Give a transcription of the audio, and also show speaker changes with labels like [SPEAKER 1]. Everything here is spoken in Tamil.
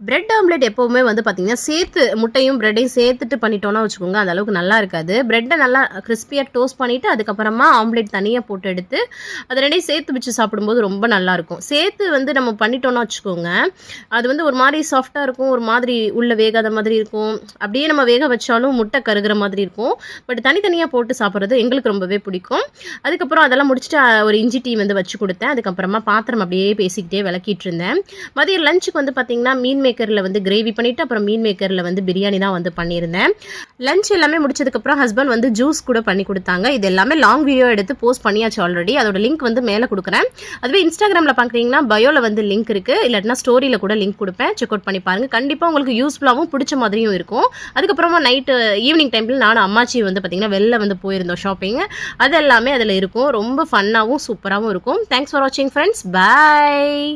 [SPEAKER 1] பிரெட் ஆம்லெட் எப்போவுமே வந்து பார்த்தீங்கன்னா, சேர்த்து முட்டையும் பிரெட்டையும் சேர்த்துட்டு பண்ணிட்டோம்னா வச்சுக்கோங்க, அந்த அளவுக்கு நல்லா இருக்காது. பிரெட்ட நல்லா கிறிஸ்பியா டோஸ்ட் பண்ணிட்டு, அதுக்கப்புறமா ஆம்லெட் தனியா போட்டு எடுத்து, அது 2யும் சேர்த்து வச்சு சாப்பிடும்போது ரொம்ப நல்லாயிருக்கும். சேர்த்து வந்து நம்ம பண்ணிட்டோம்னா வச்சுக்கோங்க, அது வந்து ஒரு மாரி சாஃப்ட்டா இருக்கும், ஒரு மாதிரி உள்ள வேகாத மாதிரி இருக்கும். அப்படியே நம்ம வேக வச்சாலும் முட்டை கருகுற மாதிரி இருக்கும். பட் தனித்தனியா போட்டு சாப்பிடுறது எங்களுக்கு ரொம்பவே பிடிக்கும். அதுக்கப்புறம் அதெல்லாம் முடிச்சுட்டு ஒரு இஞ்சி டீ வந்து வச்சு குடுத்தேன். அதுக்கப்புறமா பாத்திரம் அப்படியே பேசிக்கிட்டே விளக்கிட்டு இருந்தேன். மதியம் லஞ்சுக்கு வந்து பார்த்தீங்கன்னா, மீன் மேக்கர்ல வந்து கிரேவி பண்ணிட்டு, அப்புறம் மீன் மேக்கர்ல வந்து பிரியாணி தான் வந்து பண்ணியிருந்தேன். லஞ்ச் எல்லாமே முடிச்சதுக்கப்புறம் ஹஸ்பண்ட் வந்து ஜூஸ் கூட பண்ணி குடுத்தாங்க. இது எல்லாமே லாங் வீடியோ எடுத்து போஸ்ட் பண்ணியாச்சு ஆல்ரெடி. அதோட லிங்க் வந்து மேல குடுக்குறேன். அதுவே இன்ஸ்டாகிராம்ல பார்க்குறீங்கன்னா, பயோல வந்து லிங்க் இருக்கு. இல்லாட்டினா ஸ்டோரியில கூட லிங்க் குடுப்பேன். செக் அவுட் பண்ணி பாருங்க. கண்டிப்பா உங்களுக்கு யூஸ்ஃபுல்லாவும் பிடிச்ச மாதிரியும் இருக்கும். அதுக்கப்புறமா ஈவினிங் டைம்ல நானும் அம்மாச்சி வந்து பார்த்தீங்கன்னா, வெளில வந்து போயிருந்தோம் ஷாப்பிங். அது எல்லாமே அதுல இருக்கும். ரொம்ப ஃபன்னாவும், சூப்பராவும் இருக்கும். தேங்க்ஸ் ஃபார் வாட்சிங் ஃப்ரெண்ட்ஸ். பாய்.